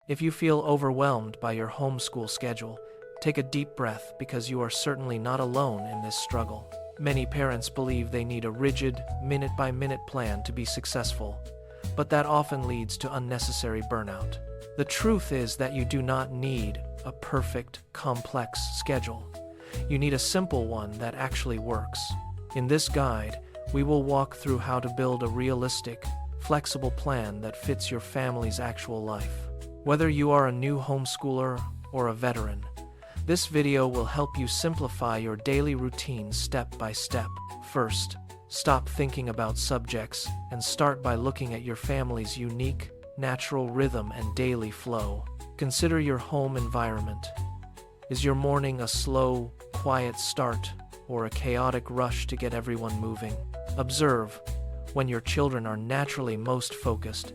If you feel overwhelmed by your homeschool schedule, take a deep breath because you are certainly not alone in this struggle. Many parents believe they need a rigid, minute-by-minute plan to be successful, but that often leads to unnecessary burnout. The truth is that you do not need a perfect, complex schedule. You need a simple one that actually works. In this guide, we will walk through how to build a realistic, flexible plan that fits your family's actual life. Whether you are a new homeschooler or a veteran, this video will help you simplify your daily routine step by step. First, stop thinking about subjects and start by looking at your family's unique, natural rhythm and daily flow. Consider your home environment. Is your morning a slow, quiet start or a chaotic rush to get everyone moving? Observe when your children are naturally most focused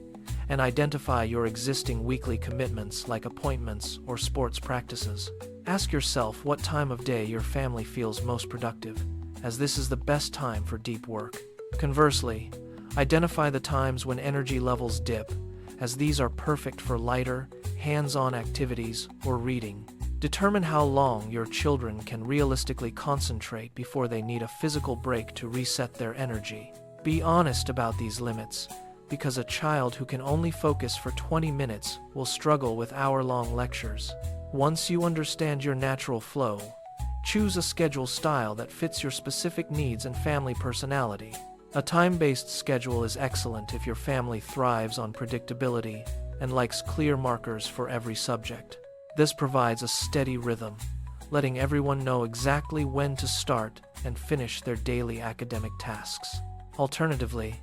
and identify your existing weekly commitments like appointments or sports practices. Ask yourself what time of day your family feels most productive, as this is the best time for deep work. Conversely, identify the times when energy levels dip, as these are perfect for lighter, hands-on activities or reading. Determine how long your children can realistically concentrate before they need a physical break to reset their energy. Be honest about these limits, because a child who can only focus for 20 minutes will struggle with hour-long lectures. Once you understand your natural flow, choose a schedule style that fits your specific needs and family personality. A time-based schedule is excellent if your family thrives on predictability and likes clear markers for every subject. This provides a steady rhythm, letting everyone know exactly when to start and finish their daily academic tasks. Alternatively,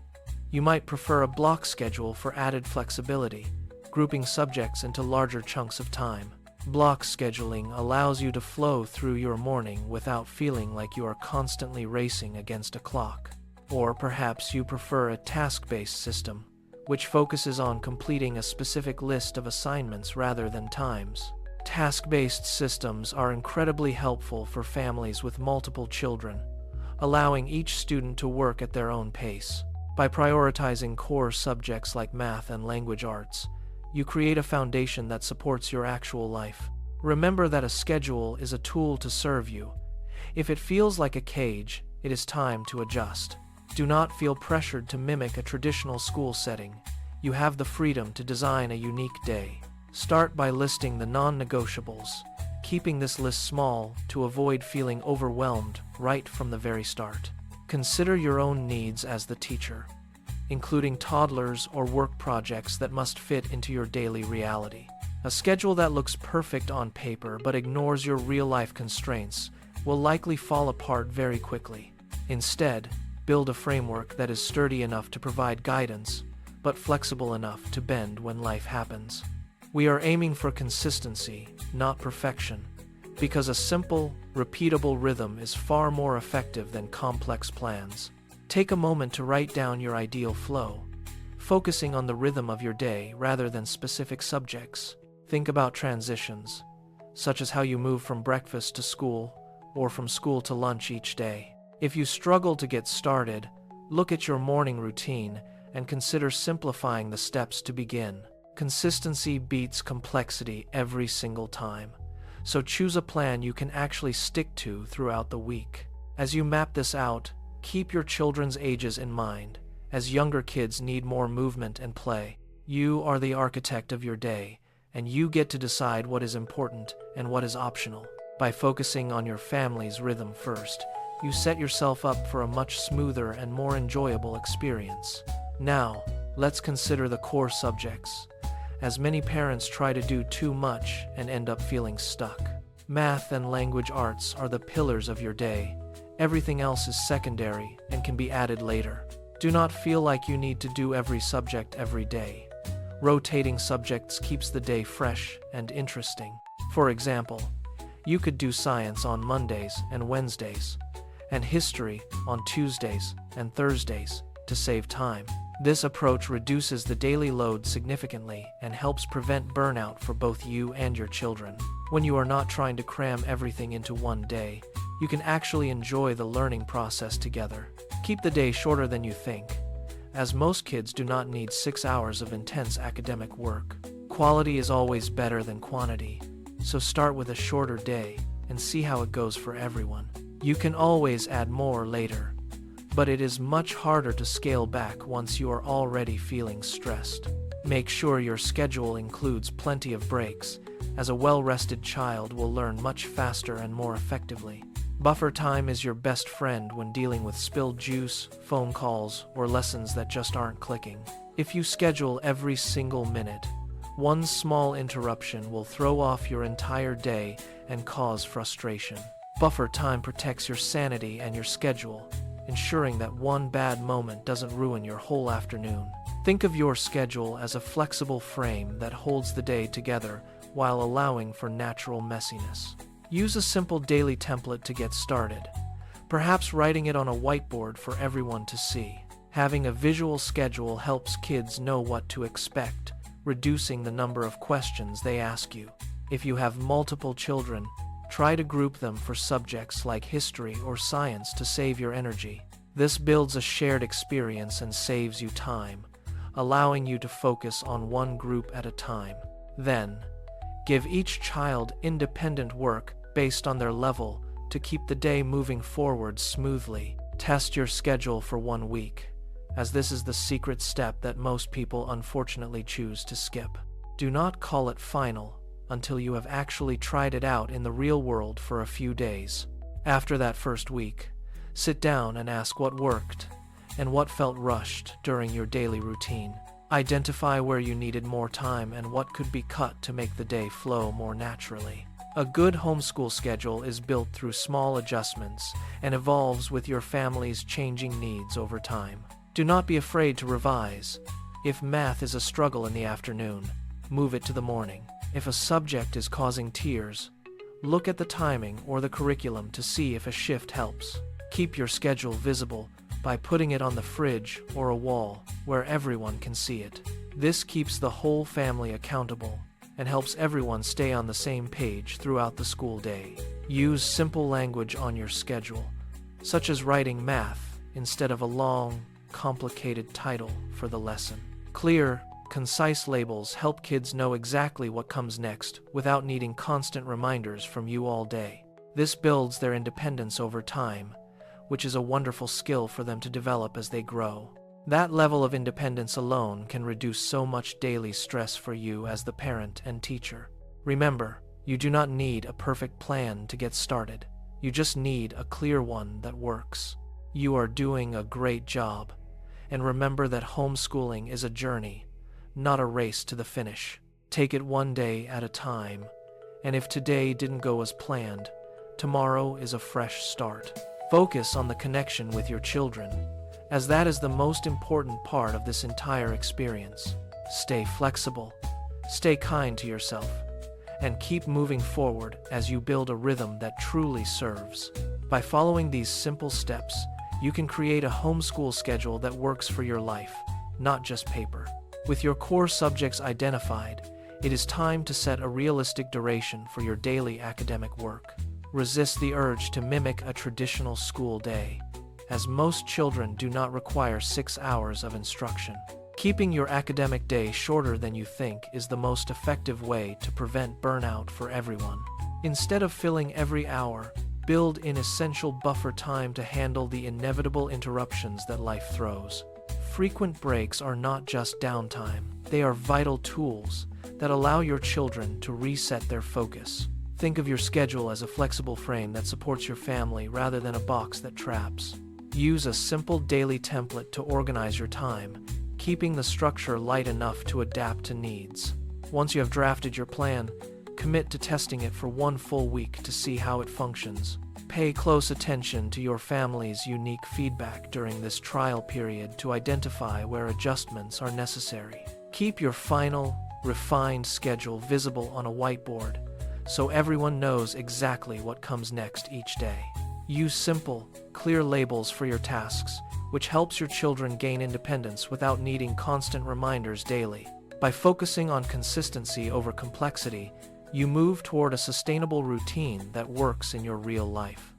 you might prefer a block schedule for added flexibility, grouping subjects into larger chunks of time. Block scheduling allows you to flow through your morning without feeling like you are constantly racing against a clock. Or perhaps you prefer a task-based system, which focuses on completing a specific list of assignments rather than times. Task-based systems are incredibly helpful for families with multiple children, allowing each student to work at their own pace. By prioritizing core subjects like math and language arts, you create a foundation that supports your actual life. Remember that a schedule is a tool to serve you. If it feels like a cage, it is time to adjust. Do not feel pressured to mimic a traditional school setting. You have the freedom to design a unique day. Start by listing the non-negotiables, keeping this list small to avoid feeling overwhelmed right from the very start. Consider your own needs as the teacher, including toddlers or work projects that must fit into your daily reality. A schedule that looks perfect on paper but ignores your real-life constraints will likely fall apart very quickly. Instead, build a framework that is sturdy enough to provide guidance, but flexible enough to bend when life happens. We are aiming for consistency, not perfection, because a simple, repeatable rhythm is far more effective than complex plans. Take a moment to write down your ideal flow, focusing on the rhythm of your day rather than specific subjects. Think about transitions, such as how you move from breakfast to school or from school to lunch each day. If you struggle to get started, look at your morning routine and consider simplifying the steps to begin. Consistency beats complexity every single time, so choose a plan you can actually stick to throughout the week. As you map this out, keep your children's ages in mind, as younger kids need more movement and play. You are the architect of your day, and you get to decide what is important and what is optional. By focusing on your family's rhythm first, you set yourself up for a much smoother and more enjoyable experience. Now, let's consider the core subjects, as many parents try to do too much and end up feeling stuck. Math and language arts are the pillars of your day. Everything else is secondary and can be added later. Do not feel like you need to do every subject every day. Rotating subjects keeps the day fresh and interesting. For example, you could do science on Mondays and Wednesdays, and history on Tuesdays and Thursdays to save time. This approach reduces the daily load significantly and helps prevent burnout for both you and your children. When you are not trying to cram everything into one day, you can actually enjoy the learning process together. Keep the day shorter than you think, as most kids do not need 6 hours of intense academic work. Quality is always better than quantity, so start with a shorter day and see how it goes for everyone. You can always add more later, but it is much harder to scale back once you are already feeling stressed. Make sure your schedule includes plenty of breaks, as a well-rested child will learn much faster and more effectively. Buffer time is your best friend when dealing with spilled juice, phone calls, or lessons that just aren't clicking. If you schedule every single minute, one small interruption will throw off your entire day and cause frustration. Buffer time protects your sanity and your schedule, ensuring that one bad moment doesn't ruin your whole afternoon. Think of your schedule as a flexible frame that holds the day together while allowing for natural messiness. Use a simple daily template to get started, perhaps writing it on a whiteboard for everyone to see. Having a visual schedule helps kids know what to expect, reducing the number of questions they ask you. If you have multiple children, try to group them for subjects like history or science to save your energy. This builds a shared experience and saves you time, allowing you to focus on one group at a time. Then, give each child independent work based on their level to keep the day moving forward smoothly. Test your schedule for 1 week, as this is the secret step that most people unfortunately choose to skip. Do not call it final until you have actually tried it out in the real world for a few days. After that first week, sit down and ask what worked and what felt rushed during your daily routine. Identify where you needed more time and what could be cut to make the day flow more naturally. A good homeschool schedule is built through small adjustments and evolves with your family's changing needs over time. Do not be afraid to revise. If math is a struggle in the afternoon, move it to the morning. If a subject is causing tears, look at the timing or the curriculum to see if a shift helps. Keep your schedule visible by putting it on the fridge or a wall where everyone can see it. This keeps the whole family accountable and helps everyone stay on the same page throughout the school day. Use simple language on your schedule, such as writing math instead of a long, complicated title for the lesson. Clear, concise labels help kids know exactly what comes next without needing constant reminders from you all day. This builds their independence over time, which is a wonderful skill for them to develop as they grow. That level of independence alone can reduce so much daily stress for you as the parent and teacher. Remember, you do not need a perfect plan to get started. You just need a clear one that works. You are doing a great job. And remember that homeschooling is a journey, not a race to the finish. Take it one day at a time. And if today didn't go as planned, tomorrow is a fresh start. Focus on the connection with your children, as that is the most important part of this entire experience. Stay flexible, stay kind to yourself, and keep moving forward as you build a rhythm that truly serves. By following these simple steps, you can create a homeschool schedule that works for your life, not just paper. With your core subjects identified, it is time to set a realistic duration for your daily academic work. Resist the urge to mimic a traditional school day, as most children do not require 6 hours of instruction. Keeping your academic day shorter than you think is the most effective way to prevent burnout for everyone. Instead of filling every hour, build in essential buffer time to handle the inevitable interruptions that life throws. Frequent breaks are not just downtime, they are vital tools that allow your children to reset their focus. Think of your schedule as a flexible frame that supports your family rather than a box that traps. Use a simple daily template to organize your time, keeping the structure light enough to adapt to needs. Once you have drafted your plan, commit to testing it for 1 full week to see how it functions. Pay close attention to your family's unique feedback during this trial period to identify where adjustments are necessary. Keep your final, refined schedule visible on a whiteboard so everyone knows exactly what comes next each day. Use simple, clear labels for your tasks, which helps your children gain independence without needing constant reminders daily. By focusing on consistency over complexity, you move toward a sustainable routine that works in your real life.